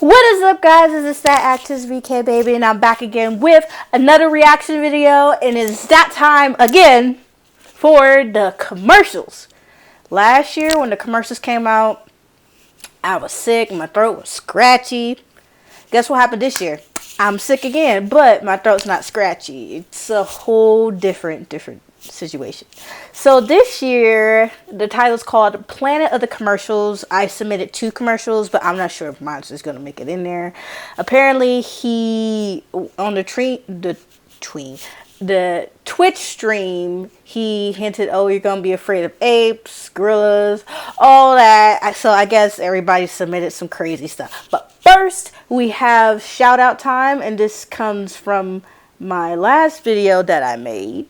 What is up, guys? It's that actress VK baby, and I'm back again with another reaction video, and it's that time again for the commercials. Last year when the commercials came out, I was sick, my throat was scratchy. Guess what happened this year? I'm sick again, but my throat's not scratchy. It's a whole different situation. So this year, the title is called Planet of the Commercials. I submitted 2 commercials, but I'm not sure if mine's just going to make it in there. Apparently, he, on the Twitch stream, he hinted, oh, you're going to be afraid of apes, gorillas, all that. So I guess everybody submitted some crazy stuff. But first, we have shout out time, and this comes from my last video that I made.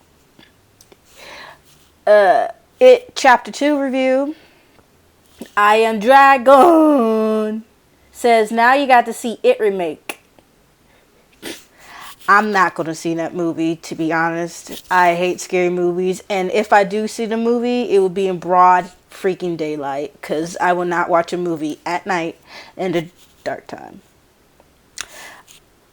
It Chapter 2 review. I Am Dragon says, now you got to see It remake. I'm not going to see that movie, to be honest. I hate scary movies, and if I do see the movie, it will be in broad freaking daylight, because I will not watch a movie at night in the dark time.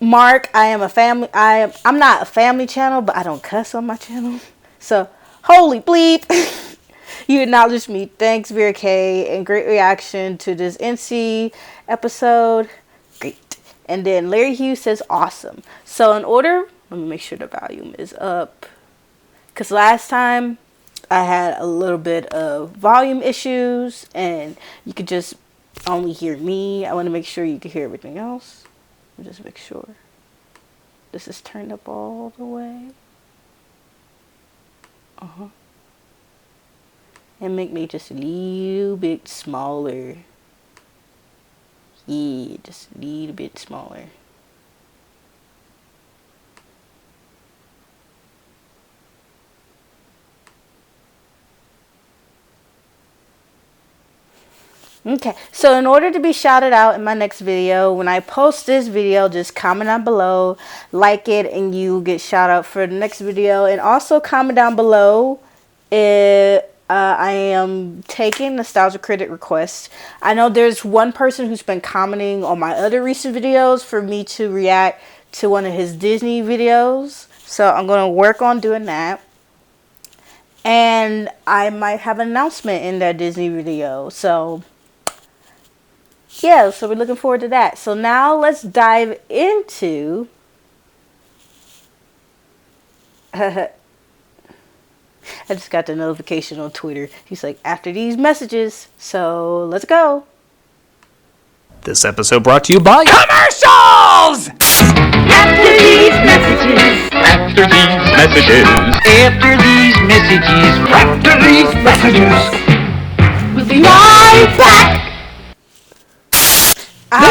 Mark, I'm not a family channel, but I don't cuss on my channel. So, holy bleep. You acknowledged me. Thanks, Vera K. And great reaction to this NC episode. Great. And then Larry Hughes says awesome. So in order, let me make sure the volume is up. Because last time I had a little bit of volume issues. And you could just only hear me. I want to make sure you can hear everything else. Just make sure this is turned up all the way. And make me just a little bit smaller. Yeah, just a little bit smaller. Okay, so in order to be shouted out in my next video, when I post this video, just comment down below, like it, and you get shout out for the next video. And also comment down below if I am taking nostalgia critic requests. I know there's one person who's been commenting on my other recent videos for me to react to one of his Disney videos. So I'm going to work on doing that. And I might have an announcement in that Disney video. So yeah, so we're looking forward to that. So now let's dive into I just got the notification on Twitter. He's like, after these messages. So let's go. This episode brought to you by commercials! After these messages. After these messages. After these messages. After these messages. We'll be right back.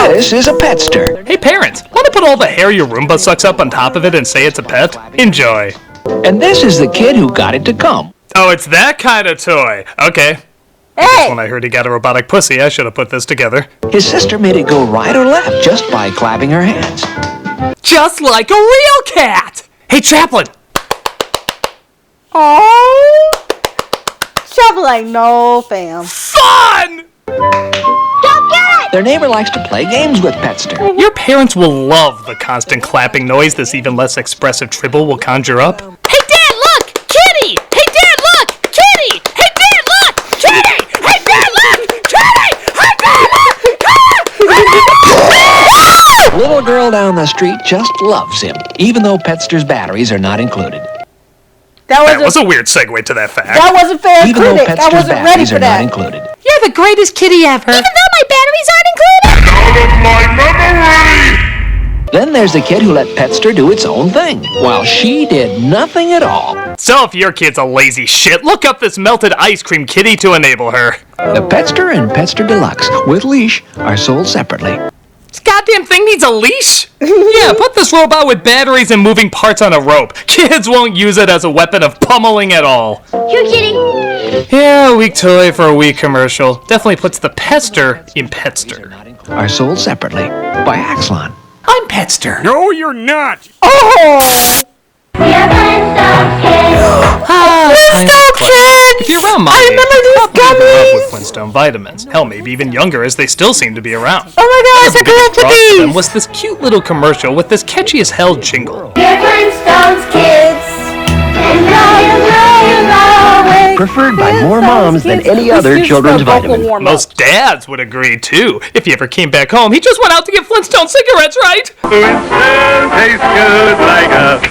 This is a petster. Hey parents, want to put all the hair your Roomba sucks up on top of it and say it's a pet? Enjoy. And this is the kid who got it to come. Oh, it's that kind of toy. Okay. Hey! When I heard he got a robotic pussy, I should have put this together. His sister made it go right or left just by clapping her hands. Just like a real cat! Hey, Chaplain! Oh, Chaplain like, no fam. Fun! Their neighbor likes to play games with Petster. Your parents will love the constant clapping noise this even less expressive Tribble will conjure up. Hey, Dad, look! Kitty! Hey, Dad, look! Kitty! Hey, Dad, look! Kitty! Hey, Dad, look! Kitty! Hey, Dad, look! Kitty! Little girl down the street just loves him, even though Petster's batteries are not included. That was a weird segue to that fact. That wasn't fair. Even though Critic. I Petster's wasn't ready batteries for are not that. included. You're the greatest kitty ever! Even though my batteries aren't included! Out of my memory! Then there's the kid who let Petster do its own thing, while she did nothing at all. So if your kid's a lazy shit, look up this melted ice cream kitty to enable her. The Petster and Petster Deluxe, with leash, are sold separately. This goddamn thing needs a leash? Yeah, put this robot with batteries and moving parts on a rope. Kids won't use it as a weapon of pummeling at all. You're kidding! Yeah, weak toy for a weak commercial. Definitely puts the Pester in Petster. Are sold separately by Axlon. I'm Petster. No, you're not. Oh! We are Flintstone kids. Flintstone kids! If you're around my I age, remember you these probably grew up gummies! with Flintstone vitamins. Hell, maybe even younger, as they still seem to be around. Oh my gosh, I The biggest grew up draw with for them these! was this cute little commercial with this catchy as hell jingle. Flintstones kids! Preferred by more moms than any other children's vitamin. Most dads would agree, too. If he ever came back home, he just went out to get Flintstone cigarettes, right? Flintstone tastes good like a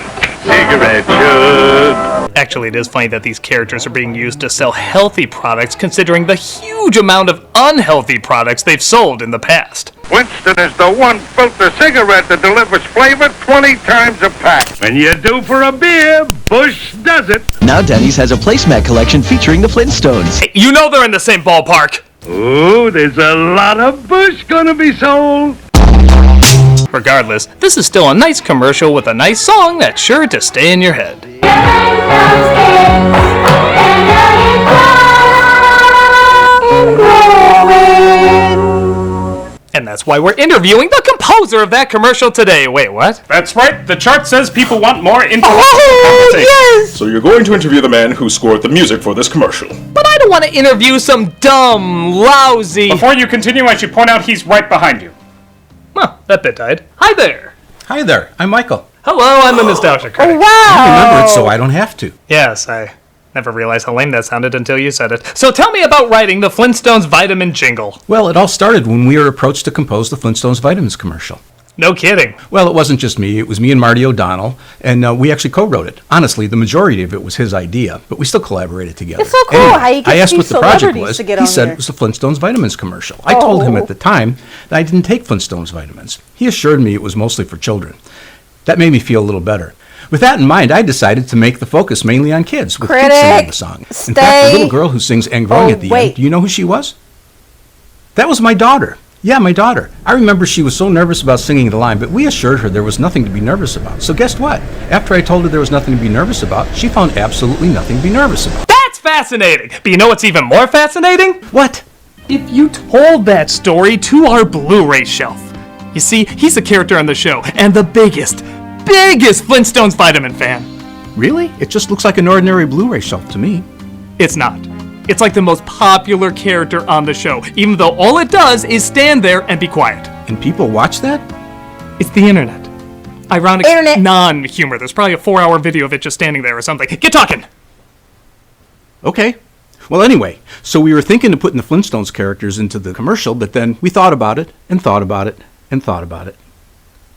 cigarette should. Actually, it is funny that these characters are being used to sell healthy products, considering the huge amount of unhealthy products they've sold in the past. Winston is the one filter cigarette that delivers flavor 20 times a pack. When you're due for a beer, Bush does it. Now Denny's has a placemat collection featuring the Flintstones. Hey, you know they're in the same ballpark. Ooh, there's a lot of Bush gonna be sold. Regardless, this is still a nice commercial with a nice song that's sure to stay in your head. And that's why we're interviewing the composer of that commercial today. Wait, what? That's right. The chart says people want more intellectual Oh, conversation. yes! So you're going to interview the man who scored the music for this commercial. But I don't want to interview some dumb, lousy... Before you continue, I should point out he's right behind you. Well, that bit died. Hi there. Hi there, I'm Michael. Hello, I'm the Nostalgia Critic. Wow! I remember it so I don't have to. Yes, I never realized how lame that sounded until you said it. So tell me about writing the Flintstones vitamin jingle. Well, it all started when we were approached to compose the Flintstones Vitamins commercial. No kidding. Well, it wasn't just me, it was me and Marty O'Donnell, and we actually co-wrote it. Honestly, the majority of it was his idea, but we still collaborated together. It's so cool how you get I asked these what the project celebrities was. to get He on said here. it was the Flintstones Vitamins commercial. I told him Oh. at the time that I didn't take Flintstones vitamins. He assured me it was mostly for children. That made me feel a little better. With that in mind, I decided to make the focus mainly on kids, with kids singing the song. In fact, the little girl who sings Angrong at the end, do you know who she was? That was my daughter. Yeah, my daughter. I remember she was so nervous about singing the line, but we assured her there was nothing to be nervous about. So guess what? After I told her there was nothing to be nervous about, she found absolutely nothing to be nervous about. That's fascinating. But you know what's even more fascinating? What? If you told that story to our Blu-ray shelf. You see, he's a character on the show, and the biggest Flintstones vitamin fan. Really? It just looks like an ordinary Blu-ray shelf to me. It's not. It's like the most popular character on the show, even though all it does is stand there and be quiet. And people watch that? It's the internet. Ironic Internet. non-humor. There's probably a 4-hour video of it just standing there or something. Get talking! Okay. Well, anyway, so we were thinking of putting the Flintstones characters into the commercial, but then we thought about it, and thought about it, and thought about it,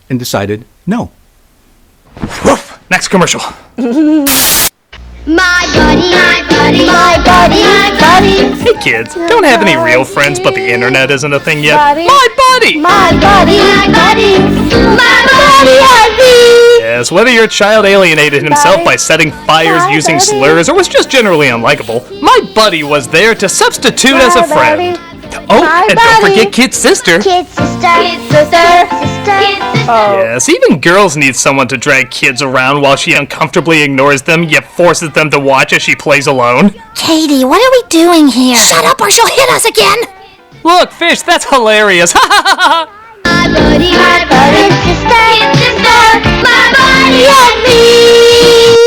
and decided no. Woof! Next commercial. My buddy, Hey kids, don't have any real friends, but the internet isn't a thing yet. Buddy. My buddy! my buddy, Yes, whether your child alienated himself by setting fires My using buddy. slurs or was just generally unlikable, my buddy was there to substitute as a friend. Oh, My and buddy. don't forget Kid's sister. kid sister, Yes, even girls need someone to drag kids around while she uncomfortably ignores them, yet forces them to watch as she plays alone. Katie, what are we doing here? Shut up or she'll hit us again. Look, Fish, that's hilarious. My buddy, sister, my buddy and me.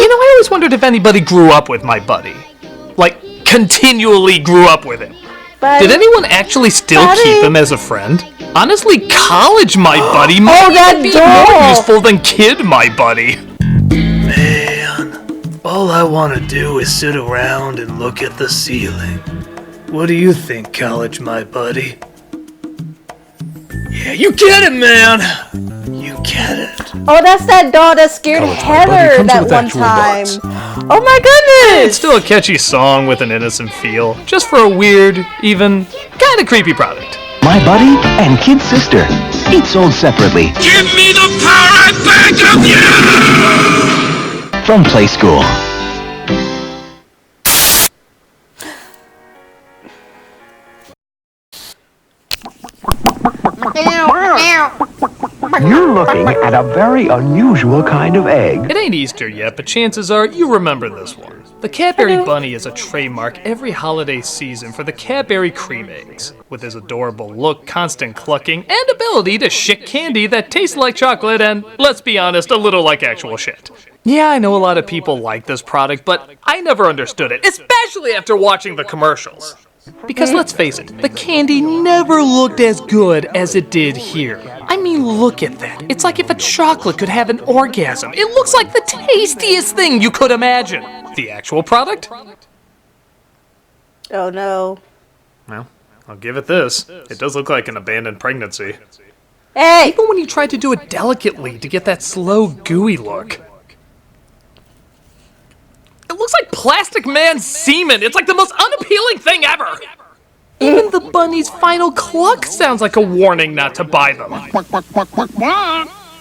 You know, I always wondered if anybody grew up with my buddy. Like, continually grew up with him. Did anyone actually still keep him as a friend? Honestly, college my buddy might that be doll. more useful than kid my buddy. Man, all I want to do is sit around and look at the ceiling. What do you think, college my buddy? Yeah, you get it, man! You get it. Oh, that's that doll that scared College My Buddy Heather comes that with one actual time. dots. Oh my goodness! It's still a catchy song with an innocent feel, just for a weird, even, kind of creepy product. My buddy and kid sister. Each sold separately. Give me the power I beg of you! From Play School. You're looking at a very unusual kind of egg. It ain't Easter yet, but chances are you remember this one. The Cadbury Bunny is a trademark every holiday season for the Cadbury cream eggs. With his adorable look, constant clucking, and ability to shit candy that tastes like chocolate and, let's be honest, a little like actual shit. Yeah, I know a lot of people like this product, but I never understood it, especially after watching the commercials. Because let's face it, the candy never looked as good as it did here. I mean, look at that. It's like if a chocolate could have an orgasm. It looks like the tastiest thing you could imagine. The actual product? Oh no. Well, I'll give it this. It does look like an abandoned pregnancy. Hey! Even when you try to do it delicately to get that slow, gooey look. It looks like Plastic Man's semen. It's like the most unappealing thing ever. Even the bunny's final cluck sounds like a warning not to buy them.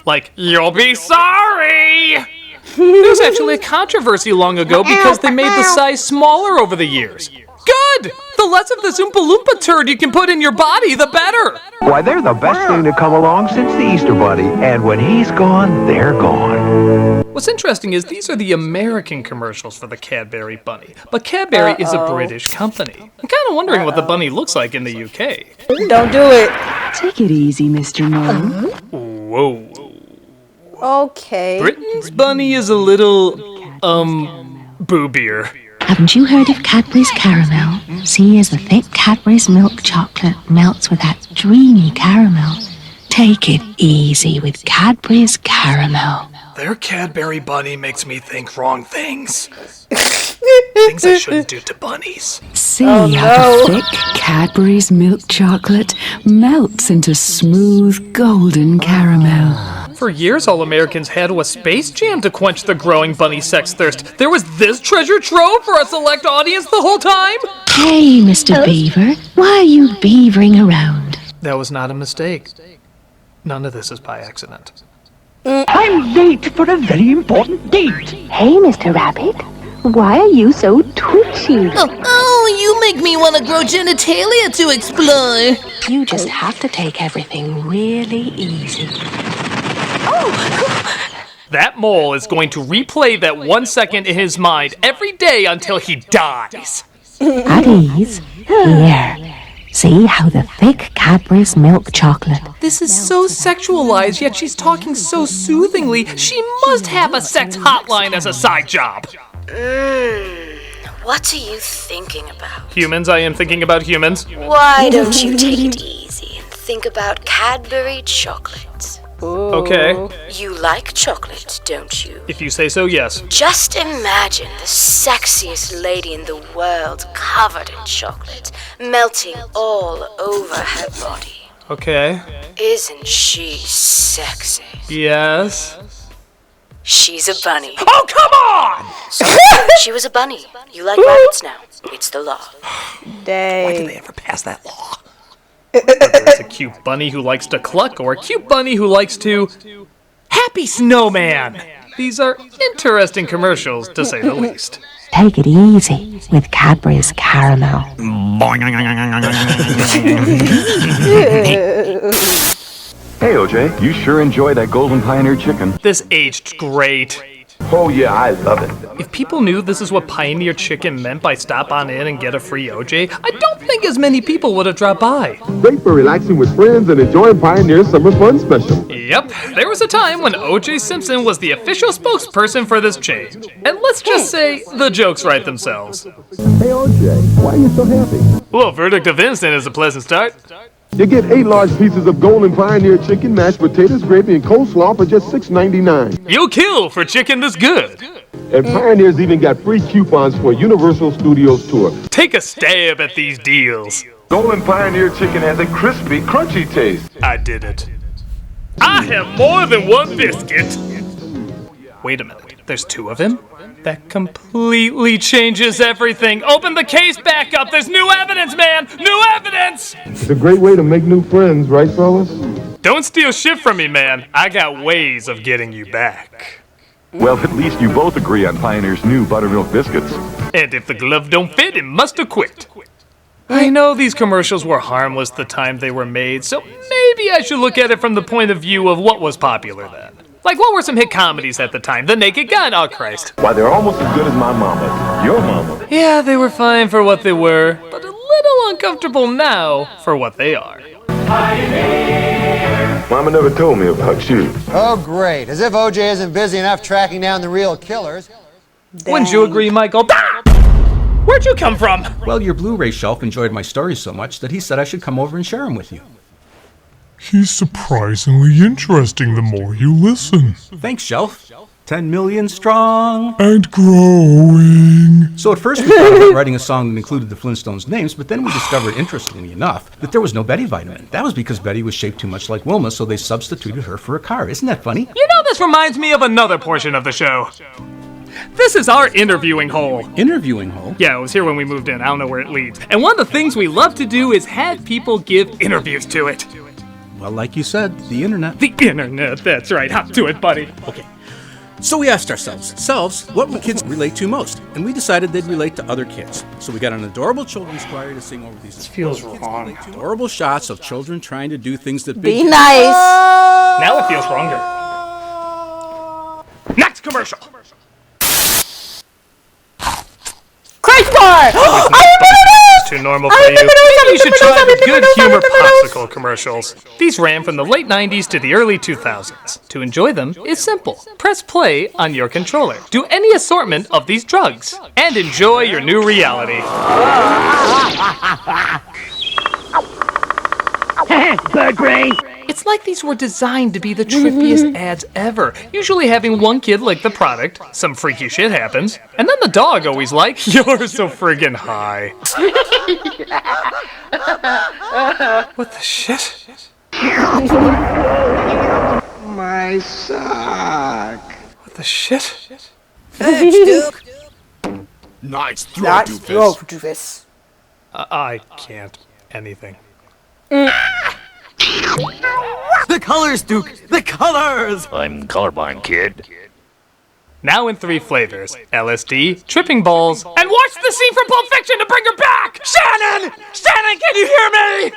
Like, you'll be sorry! There was actually a controversy long ago because they made the size smaller over the years. Good! The less of this Oompa Loompa turd you can put in your body, the better! Why, they're the best thing to come along since the Easter Bunny. And when he's gone, they're gone. What's interesting is these are the American commercials for the Cadbury Bunny. But Cadbury is a British company. I'm kind of wondering what the bunny looks like in the UK. Don't do it. Take it easy, Mr. Mo. Whoa. Okay. Britain's bunny is a little, boobier. Haven't you heard of Cadbury's Caramel? See as the thick Cadbury's milk chocolate melts with that dreamy caramel. Take it easy with Cadbury's Caramel. Their Cadbury bunny makes me think wrong things. Things I shouldn't do to bunnies. See how the thick Cadbury's milk chocolate melts into smooth golden caramel. For years, all Americans had was Space Jam to quench the growing bunny sex thirst. There was this treasure trove for a select audience the whole time? Hey, Mr. Beaver, why are you beavering around? That was not a mistake. None of this is by accident. I'm late for a very important date. Hey, Mr. Rabbit, why are you so twitchy? Oh, you make me want to grow genitalia to explore. You just have to take everything really easy. That mole is going to replay that 1 second in his mind every day until he dies. At ease. Here. See how the thick Cadbury's milk chocolate. This is so sexualized, yet she's talking so soothingly. She must have a sex hotline as a side job. What are you thinking about? Humans, I am thinking about humans. Why don't you take it easy and think about Cadbury chocolates? Okay. You like chocolate, don't you? If you say so, yes. Just imagine the sexiest lady in the world covered in chocolate, melting all over her body. Okay. Isn't she sexy? Yes. She's a bunny. Oh, come on! So, she was a bunny. You like rabbits now. It's the law. Dang. Why did they ever pass that law? Whether it's a cute bunny who likes to cluck or a cute bunny who likes to... Happy Snowman! These are interesting commercials, to say the least. Take it easy with Cadbury's Caramel. Hey, OJ, you sure enjoy that Golden Pioneer chicken. This aged great. Oh, yeah, I love it. If people knew this is what Pioneer Chicken meant by stop on in and get a free OJ, I don't think as many people would have dropped by. Great for relaxing with friends and enjoying Pioneer's Summer Fun Special. Yep, there was a time when O.J. Simpson was the official spokesperson for this chain. And let's just say, the jokes write themselves. Hey, OJ, why are you so happy? Well, verdict of innocent is a pleasant start. You get 8 large pieces of Golden Pioneer chicken, mashed potatoes, gravy, and coleslaw for just $6.99. You'll kill for chicken this good. And Pioneer's even got free coupons for a Universal Studios tour. Take a stab at these deals. Golden Pioneer chicken has a crispy, crunchy taste. I did it. I have more than one biscuit. Wait a minute, there's 2 of him? That completely changes everything. Open the case back up. There's new evidence, man. New evidence. It's a great way to make new friends, right, fellas? Don't steal shit from me, man. I got ways of getting you back. Well, at least you both agree on Pioneer's new buttermilk biscuits. And if the glove don't fit, it must have quit. I know these commercials were harmless the time they were made, so maybe I should look at it from the point of view of what was popular then. Like, what were some hit comedies at the time? The Naked Gun, oh Christ. Why, they're almost as good as my mama. Your mama. Yeah, they were fine for what they were, but a little uncomfortable now for what they are. Pioneer. Mama never told me about you. Oh, great. As if OJ isn't busy enough tracking down the real killers. Wouldn't you agree, Michael? Where'd you come from? Well, your Blu-ray shelf enjoyed my stories so much that he said I should come over and share them with you. He's surprisingly interesting the more you listen. Thanks, Shelf. 10 million strong. And growing. So at first we thought about writing a song that included the Flintstones' names, but then we discovered, interestingly enough, that there was no Betty vitamin. That was because Betty was shaped too much like Wilma, so they substituted her for a car. Isn't that funny? You know, this reminds me of another portion of the show. This is our interviewing hole. Interviewing hole? Yeah, it was here when we moved in. I don't know where it leads. And one of the things we love to do is have people give interviews to it. Well, like you said, the internet. The internet, that's right. Hop to it, buddy. Okay. So we asked ourselves, what would kids relate to most? And we decided they'd relate to other kids. So we got an adorable children's choir to sing over these. This feels wrong. Adorable shots of children trying to do things that Be nice. Now it feels wronger. Next commercial. Crunch bar! It's too normal for you. Maybe you should try the Good Humor Popsicle commercials. These ran from the late 90s to the early 2000s. To enjoy them is simple. Press play on your controller. Do any assortment of these drugs. And enjoy your new reality. Bird brain. It's like these were designed to be the trippiest ads ever. Usually having one kid lick the product, some freaky shit happens, and then the dog always like, "You're so friggin' high." What the shit? My sock. What the shit? Thanks, Duke. Nice throw, Nice doofus. throw, doofus. I can't anything. The colors, Duke. The colors. I'm colorblind, kid. Now in 3 flavors: LSD, tripping balls, and watch the scene from Pulp Fiction to bring her back! Shannon! Shannon, can you hear me?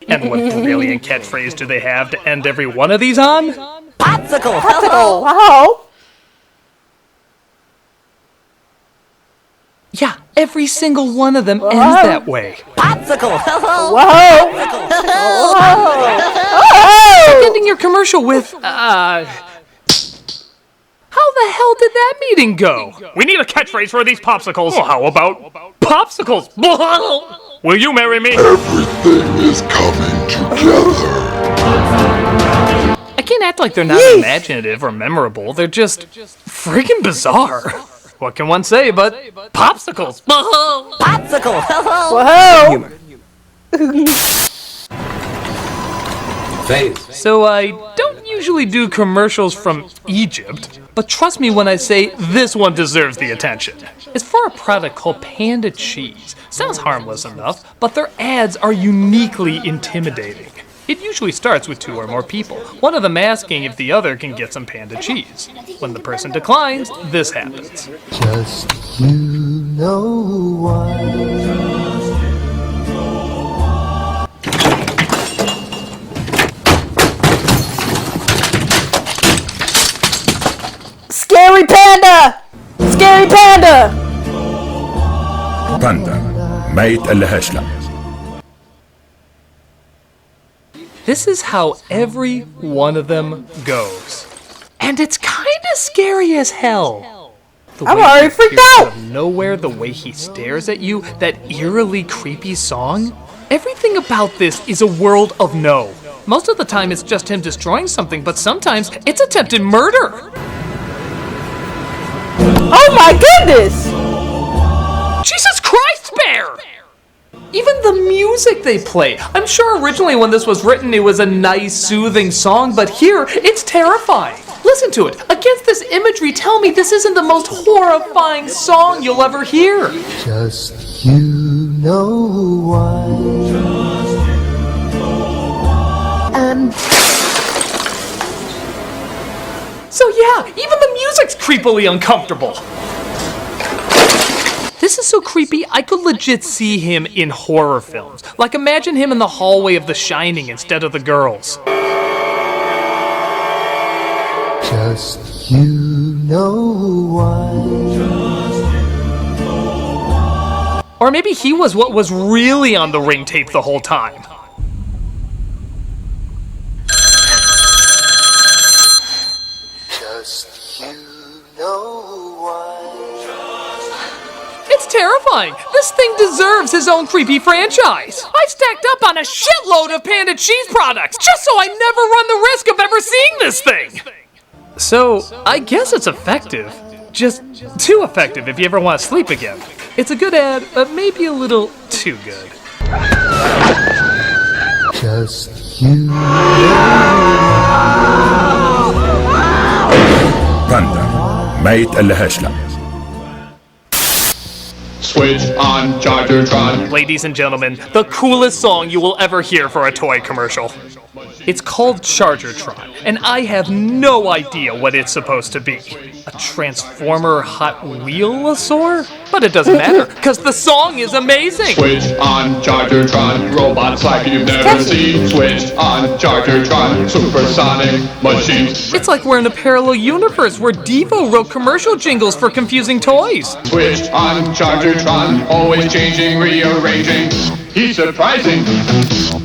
And what brilliant catchphrase do they have to end every one of these on? Popsicle. Popsicle. Wow. Yeah, every single one of them ends that way. Popsicle. Whoa. Like ending your commercial with, how the hell did that meeting go? We need a catchphrase for these popsicles. Well, how about popsicles? Will you marry me? Everything is coming together. I can't act like they're not imaginative or memorable. They're just freaking bizarre. What can one say but popsicles? Popsicle. Whoa. So I don't usually do commercials from Egypt, but trust me when I say this one deserves the attention. It's for a product called Panda Cheese. Sounds harmless enough, but their ads are uniquely intimidating. It usually starts with 2 or more people, one of them asking if the other can get some Panda Cheese. When the person declines, this happens. Just you know why. Scary panda! Scary panda! باندا ما يتقلهاش لا. This is how every one of them goes. And it's kinda scary as hell. I'm already freaked out! Out of nowhere, the way he stares at you, that eerily creepy song. Everything about this is a world of no. Most of the time it's just him destroying something, but sometimes it's attempted murder. Oh my goodness! Jesus Christ, Bear! Even the music they play. I'm sure originally when this was written it was a nice, soothing song, but here it's terrifying. Listen to it. Against this imagery, tell me this isn't the most horrifying song you'll ever hear. Just you know why. And so yeah, even the music's creepily uncomfortable. This is so creepy, I could legit see him in horror films. Like imagine him in the hallway of The Shining instead of the girls. just you know why. Or maybe he was what was really on the ring tape the whole time. terrifying! This thing deserves his own creepy franchise! I stacked up on a shitload of Panda cheese products just so I never run the risk of ever seeing this thing! So, I guess it's effective. Just too effective if you ever want to sleep again. It's a good ad, but maybe a little too good. Just you. Panda ما يتقلهاش لا. Switch on Chargertron. Ladies and gentlemen, the coolest song you will ever hear for a toy commercial. It's called Chargertron, and I have no idea what it's supposed to be. A Transformer Hot Wheelosaur? But it doesn't matter, because the song is amazing! Switch on Chargertron, robots like you've never seen. Switch on Chargertron, supersonic machines. It's like we're in a parallel universe where Devo wrote commercial jingles for confusing toys. Switch on Chargertron, always changing, rearranging. He's surprising.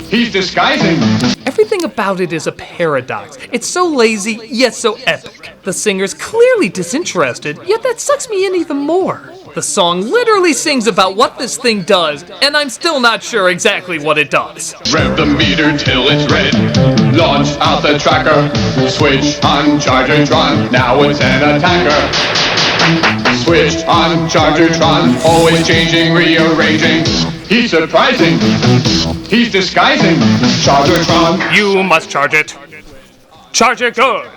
He's disguising. Everything about it is a paradox. It's so lazy, yet so epic. The singer's clearly disinterested, yet that sucks me in even more. The song literally sings about what this thing does, and I'm still not sure exactly what it does. Rev the meter till it's red. Launch out the tracker. Switch on Chargertron, now it's an attacker. Switch on Chargertron, always changing, rearranging. He's surprising. He's disguising. Chargertron. You must charge it. Charge it good.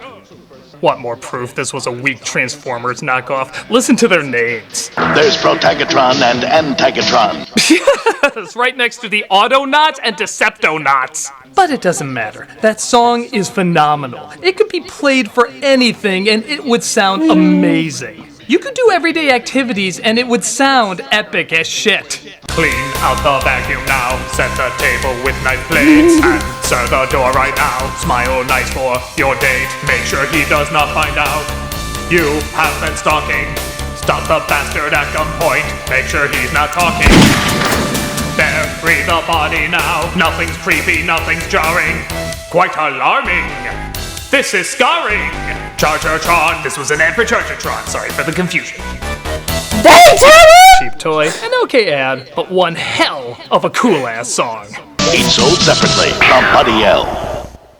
Want more proof this was a weak Transformers knockoff? Listen to their names. There's Protagatron and Antagatron. Yes, right next to the Autonots and Deceptonauts. But it doesn't matter. That song is phenomenal. It could be played for anything and it would sound amazing. You could do everyday activities and it would sound epic as shit. Clean out the vacuum now. Set the table with knife blades. Answer the door right now. Smile nice for your date. Make sure he does not find out you have been stalking. Stop the bastard at gunpoint. Make sure he's not talking. Bury the body now. Nothing's creepy, nothing's jarring. Quite alarming. This is scarring. Chargertron. This was an ad for Chargertron. Sorry for the confusion. Cheap toy, an okay ad, but one hell of a cool-ass song. Each sold separately from Buddy L.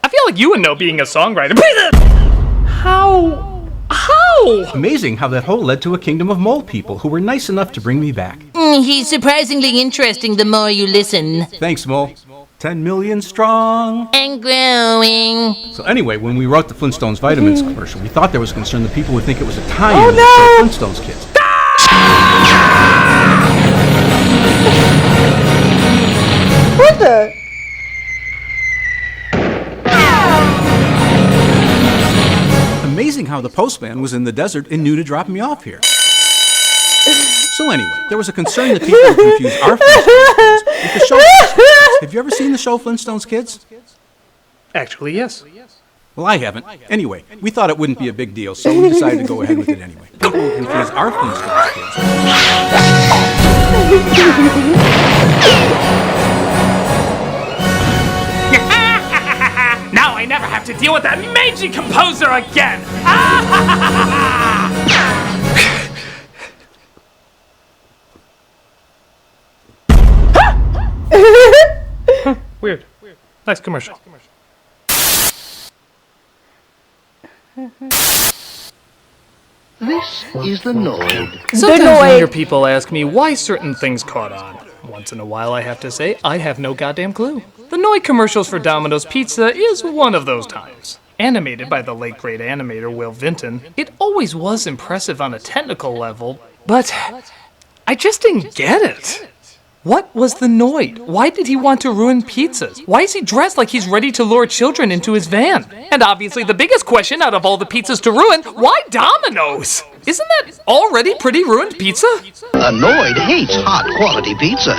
I feel like you would know being a songwriter. How? Amazing how that hole led to a kingdom of mole people who were nice enough to bring me back. He's surprisingly interesting the more you listen. Thanks, Mole. 10 million strong. And growing. So anyway, when we wrote the Flintstones Vitamins commercial, we thought there was concern that people would think it was a tie-in to the Flintstones kids. What the? Amazing how the postman was in the desert and knew to drop me off here. So anyway, there was a concern that people would confuse our Flintstones kids with the show Flintstones Kids. Have you ever seen the show Flintstones Kids? Actually, yes. Well, I haven't. Anyway, we thought it wouldn't be a big deal, so we decided to go ahead with it anyway. People would confuse our Flintstones kids. Now I never have to deal with that mangy composer again! Weird. Nice commercial. This is the Noid. Sometimes I hear people ask me why certain things caught on. Once in a while I have to say, I have no goddamn clue. The Noid commercials for Domino's Pizza is one of those times. Animated by the late great animator Will Vinton, it always was impressive on a technical level, but I just didn't get it. What was the Noid? Why did he want to ruin pizzas? Why is he dressed like he's ready to lure children into his van? And obviously the biggest question out of all the pizzas to ruin, why Domino's? Isn't that already pretty ruined pizza? The Noid hates hot quality pizza.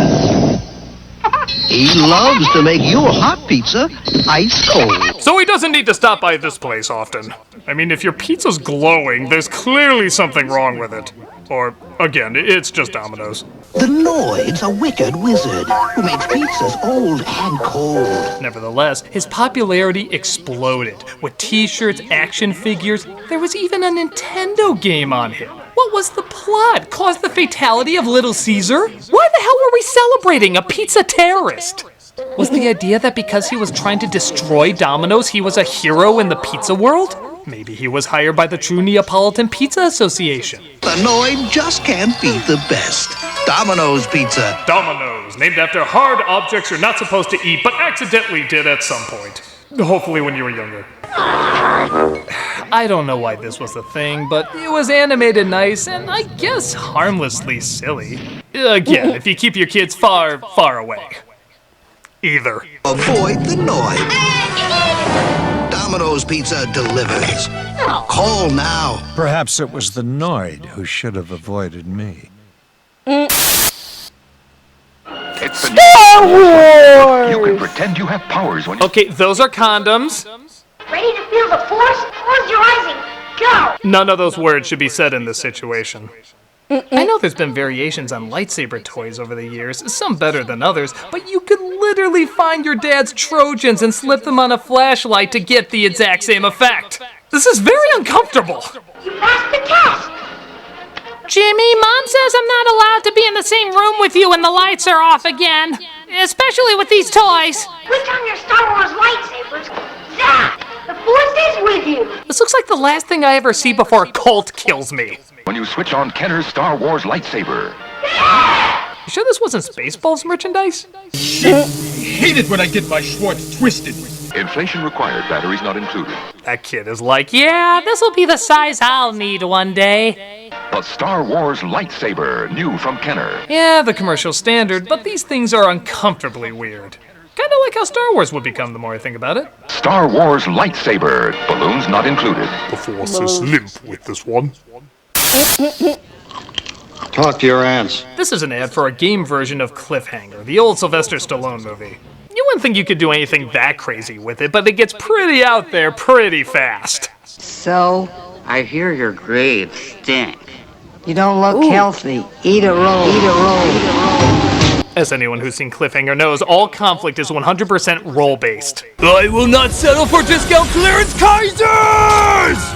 He loves to make your hot pizza ice cold. So he doesn't need to stop by this place often. I mean, if your pizza's glowing, there's clearly something wrong with it. Or, again, it's just Domino's. The Noid's a wicked wizard who makes pizzas old and cold. Nevertheless, his popularity exploded. With t-shirts, action figures, there was even a Nintendo game on him. What was the plot? Caused the fatality of Little Caesar? Why the hell were we celebrating a pizza terrorist? Was the idea that because he was trying to destroy Domino's, he was a hero in the pizza world? Maybe he was hired by the True Neapolitan Pizza Association. The Noid just can't beat the best. Domino's Pizza. Domino's, named after hard objects you're not supposed to eat, but accidentally did at some point. Hopefully when you were younger. I don't know why this was a thing, but it was animated nice and I guess harmlessly silly. Again, if you keep your kids far, far away. Either. Avoid the Noid. Domino's Pizza delivers. Call now. Perhaps it was the Noid who should have avoided me. It's Star Wars! You can pretend you have powers when you... Okay, those are condoms. Ready to feel the force? Close your eyes and go! None of those words should be said in this situation. I know there's been variations on lightsaber toys over the years, some better than others, but you could literally find your dad's Trojans and slip them on a flashlight to get the exact same effect. This is very uncomfortable. You passed the test! Jimmy, Mom says I'm not allowed to be in the same room with you when the lights are off again. Especially with these toys. Switch on your Star Wars lightsabers. Zap! The force is with you! This looks like the last thing I ever see before a cult kills me. When you switch on Kenner's Star Wars lightsaber. You sure this wasn't Spaceballs merchandise? Shit! Hate it when I get my Schwartz twisted. Inflation required, batteries not included. That kid is like, yeah, this'll be the size I'll need one day. The Star Wars lightsaber, new from Kenner. Yeah, the commercial standard, but these things are uncomfortably weird. Kinda like how Star Wars would become the more I think about it. Star Wars lightsaber, balloons not included. The Force is limp with this one. Talk to your aunts. This is an ad for a game version of Cliffhanger, the old Sylvester Stallone movie. You wouldn't think you could do anything that crazy with it, but it gets pretty out there pretty fast. So, I hear your grades stink. You don't look healthy. Eat a roll. Eat a roll. Eat a roll. As anyone who's seen Cliffhanger knows, all conflict is 100% role-based. I will not settle for discount clearance Kaisers!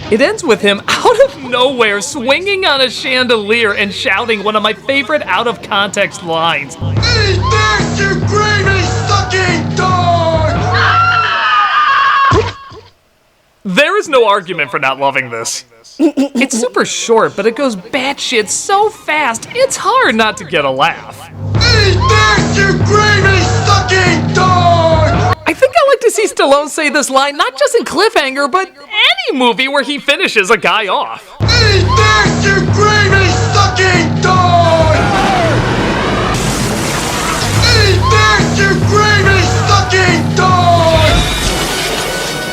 It ends with him out of nowhere swinging on a chandelier and shouting one of my favorite out-of-context lines. Eat this, you gravy-sucking dog! There is no argument for not loving this. It's super short, but it goes batshit so fast, it's hard not to get a laugh. Eat this, you gravy-sucking dog! I think I like to see Stallone say this line not just in Cliffhanger, but any movie where he finishes a guy off. Eat this, you gravy-sucking dog! Eat this, you gravy-sucking dog!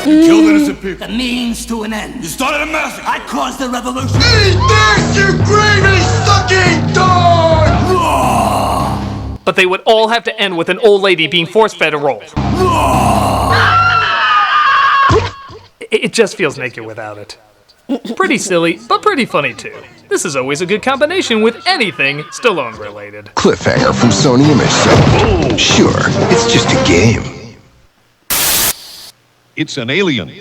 You killed innocent people. The means to an end. You started a massacre. I caused the revolution. Eat this, you gravy-sucking dog! But they would all have to end with an old lady being force-fed a roll. It just feels naked without it. Pretty silly, but pretty funny too. This is always a good combination with anything Stallone-related. Cliffhanger from Sony Image. Sure, it's just a game. It's an alien.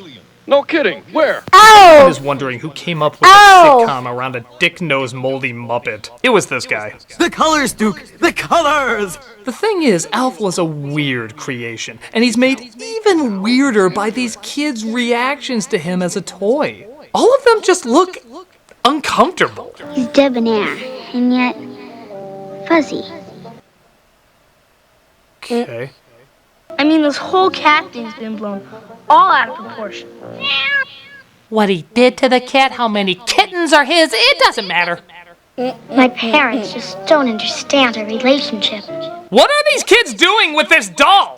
No kidding. Where? I was wondering who came up with a sitcom around a dick-nosed moldy Muppet. It was this guy. The colors, Duke! The colors! The thing is, Alf was a weird creation, and he's made even weirder by these kids' reactions to him as a toy. All of them just look uncomfortable. He's debonair, and yet fuzzy. Okay. I mean, this whole cat thing's been blown all out of proportion. What he did to the cat, how many kittens are his, it doesn't matter. My parents just don't understand our relationship. What are these kids doing with this doll?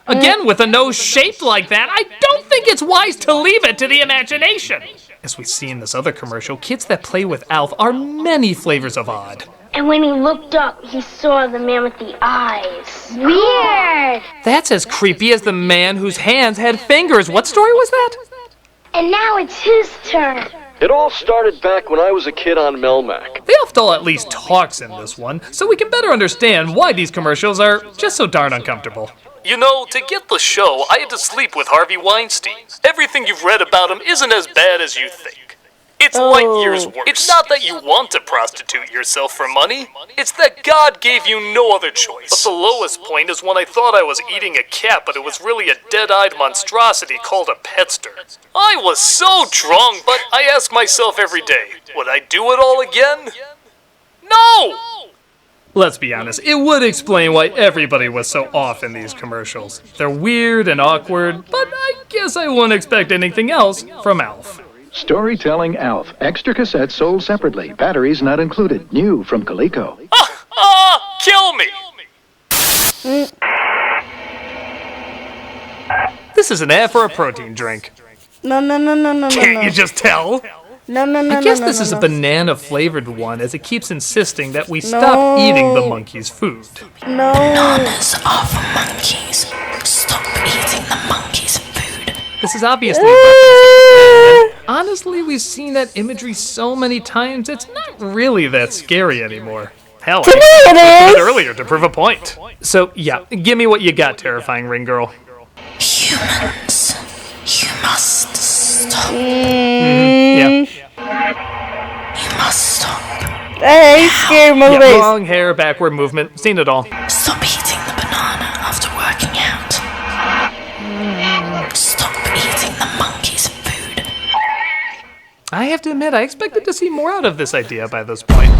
Again, with a nose shaped like that, I don't think it's wise to leave it to the imagination. As we see in this other commercial, kids that play with Alf are many flavors of odd. And when he looked up, he saw the man with the eyes. Weird! That's as creepy as the man whose hands had fingers. What story was that? And now it's his turn. It all started back when I was a kid on Melmac. The Elf doll at least talks in this one, so we can better understand why these commercials are just so darn uncomfortable. You know, to get the show, I had to sleep with Harvey Weinstein. Everything you've read about him isn't as bad as you think. It's light years worse. It's not that you want to prostitute yourself for money. It's that God gave you no other choice. But the lowest point is when I thought I was eating a cat, but it was really a dead-eyed monstrosity called a petster. I was so drunk, but I ask myself every day, would I do it all again? No! Let's be honest, it would explain why everybody was so off in these commercials. They're weird and awkward, but I guess I wouldn't expect anything else from Alf. Storytelling Alf. Extra cassettes sold separately. Batteries not included. New from Coleco. Kill me! This is an ad for a protein drink. No. Can't you just tell? No. I guess this is a banana-flavored one, as it keeps insisting that we stop eating the monkey's food. No. Bananas are for monkeys. Stop eating the monkey's food. This is obviously honestly, we've seen that imagery so many times, it's not really that scary anymore. Hell, I did it earlier to prove a point. So, yeah, give me what you got, terrifying ring girl. Humans, you must stop. Yeah. You must stop. Hey, scary movies. Yeah, long hair, backward movement, seen it all. Stop eating the banana after working out. Stop eating the monkey's food. I have to admit, I expected to see more out of this idea by this point.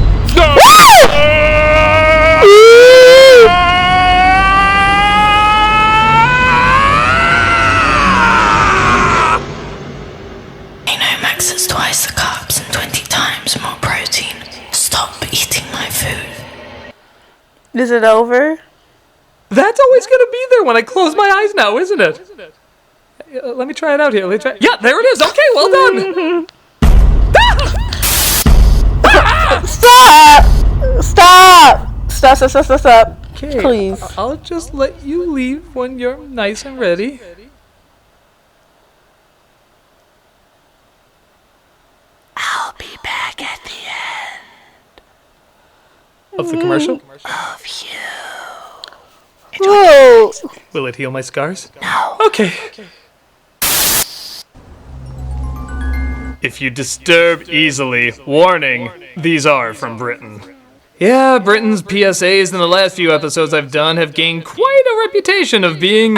Max is twice the carbs and 20 times more protein. Stop eating my food. Is it over? That's always going to be there when I close my eyes now, isn't it? Let me try it out here. Yeah, there it is. Okay, well done. Stop. Okay, Please. I'll just let you leave when you're nice and ready. I'll be back at the end. Of the commercial? Of you. Whoa. Will it heal my scars? No. Okay. If you disturb easily, warning, these are from Britain. Yeah, Britain's PSAs in the last few episodes I've done have gained quite a reputation of being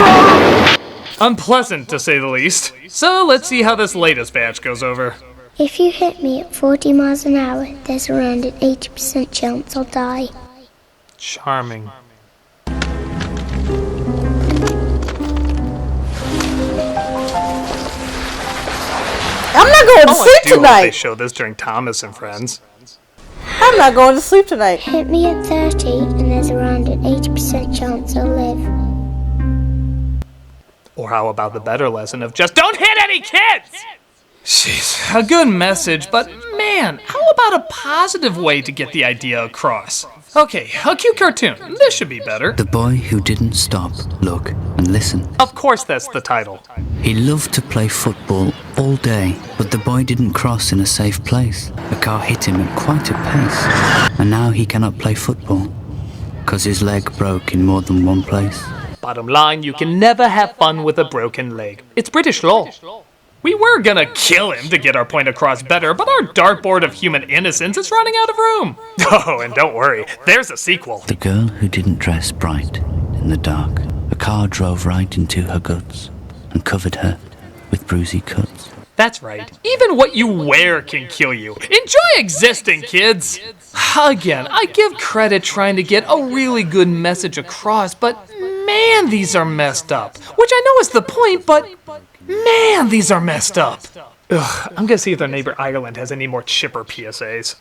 unpleasant, to say the least. So let's see how this latest batch goes over. If you hit me at 40 miles an hour, there's around an 80% chance I'll die. Charming. I'm not going to sleep tonight. They show this during Thomas and Friends. I'm not going to sleep tonight. Hit me at 30 and there's around an 80% chance I'll live. Or how about the better lesson of just don't hit any kids? Jeez, a good message, but man, how about a positive way to get the idea across? Okay, a cute cartoon. This should be better. The boy who didn't stop, look, and listen. Of course that's the title. He loved to play football all day, but the boy didn't cross in a safe place. A car hit him at quite a pace, and now he cannot play football, 'cause his leg broke in more than one place. Bottom line, you can never have fun with a broken leg. It's British law. We were gonna kill him to get our point across better, but our dartboard of human innocence is running out of room. Oh, and don't worry, there's a sequel. The girl who didn't dress bright in the dark. A car drove right into her guts and covered her with bruisey cuts. That's right. Even what you wear can kill you. Enjoy existing, kids! Again, I give credit trying to get a really good message across, but man, these are messed up. Which I know is the point, but man, these are messed up. Ugh, I'm gonna see if their neighbor Ireland has any more chipper PSAs.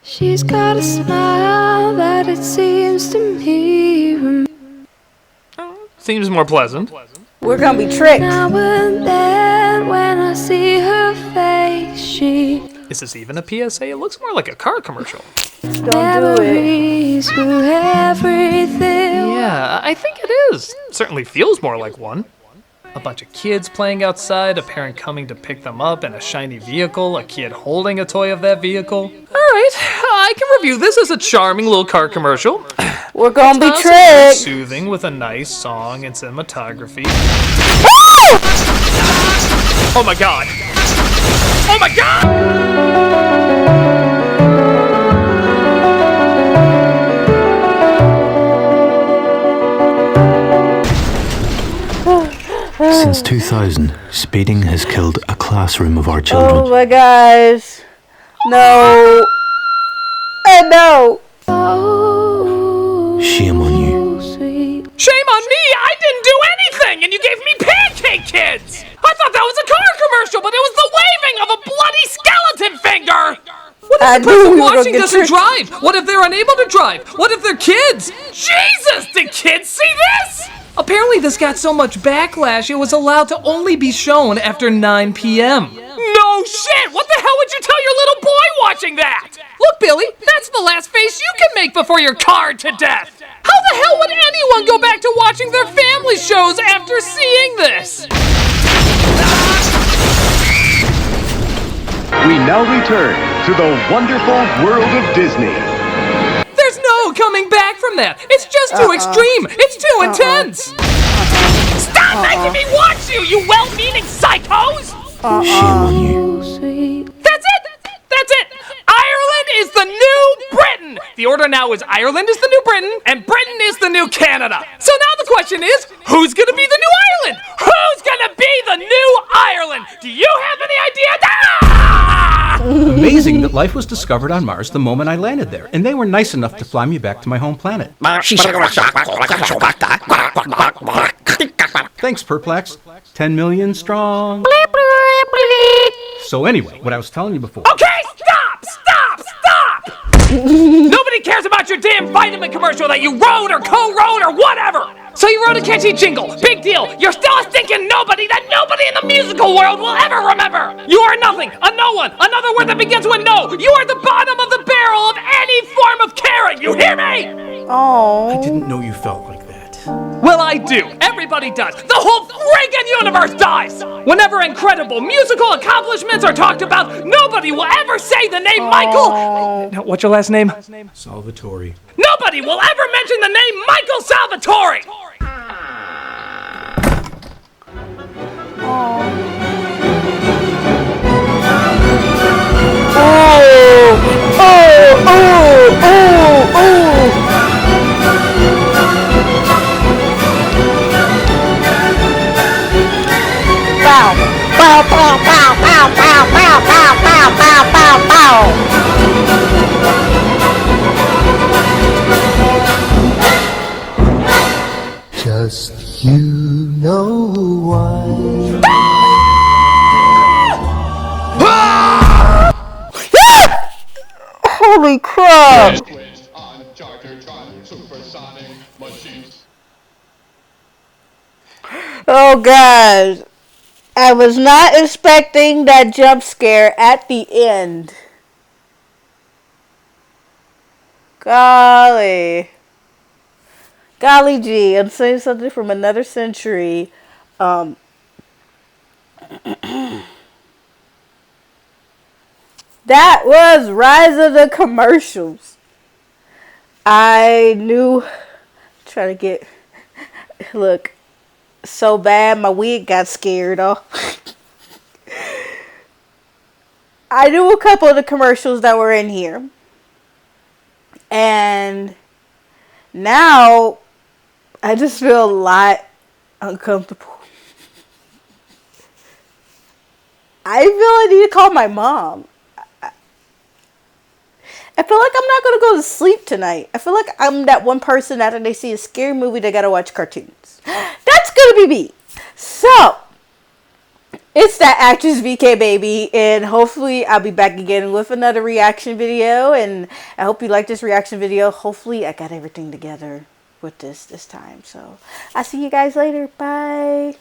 She's got a smile that it seems to me. Seems more pleasant. We're gonna be tricked. Now and then when I see her face, she Is this even a PSA? It looks more like a car commercial. Don't do it. through everything. Yeah, I think it is. Certainly feels more like one. A bunch of kids playing outside, a parent coming to pick them up in a shiny vehicle, a kid holding a toy of that vehicle. Alright, I can review this as a charming little car commercial. We're gonna be It's very tricked. soothing with a nice song and cinematography. Oh my god! Oh my god! Since 2000, speeding has killed a classroom of our children. Oh my gosh. No. No. Shame on you. Shame on me! I didn't do anything, and you gave me pancake kids! I thought that was a car commercial, but it was the waving of a bloody skeleton finger! What if the person watching doesn't drive? What if they're unable to drive? What if they're kids? Jesus! Did kids see this? Apparently this got so much backlash it was allowed to only be shown after 9 p.m. No shit! What the hell would you tell your little boy watching that? Look, Billy, that's the last face you can make before you're carred to death! How the hell would anyone go back to watching their family shows after seeing this? We now return to the wonderful world of Disney. There's no coming back from that. It's just too extreme. It's too intense. Stop making me watch you, you well-meaning psychos! Shame on you. That's it! That's it! Ireland is the new Britain! The order now is Ireland is the new Britain, and Britain is the new Canada. So now the question is, who's gonna be the new Ireland? Who's gonna be the new Ireland? Do you have any idea? Amazing that life was discovered on Mars the moment I landed there, and they were nice enough to fly me back to my home planet. Thanks, Perplex. 10 million strong. So anyway, what I was telling you before. Okay, stop! Stop! Stop! Nobody cares about your damn vitamin commercial that you wrote or co-wrote or whatever! So you wrote a catchy jingle. Big deal. You're still a stinking nobody that nobody in the musical world will ever remember! You are nothing, a no one, another word that begins with no! You are the bottom of the barrel of any form of caring! You hear me? Oh. I didn't know you felt like that. Well, I do. Everybody does. The whole friggin' universe does! Whenever incredible musical accomplishments are talked about, nobody will ever say the name Michael... Now, what's your last name? Salvatore. Nobody will ever mention the name Michael Salvatore! Bow, bow, bow, bow, bow, bow, bow, bow, bow, bow, bow. Just you know why. Holy crap! Oh god. I was not expecting that jump scare at the end. Golly. Golly gee, I'm saying something from another century. That was Rise of the Commercials. I knew, trying to get, look, so bad my wig got scared off. I knew a couple of the commercials that were in here. And now I just feel a lot uncomfortable. I feel I need to call my mom. I feel like I'm not going to go to sleep tonight. I feel like I'm that one person after they see a scary movie, they got to watch cartoons. That's going to be me. So, it's that actress VK baby, and hopefully I'll be back again with another reaction video, and I hope you like this reaction video. Hopefully I got everything together with this time. So, I'll see you guys later. Bye.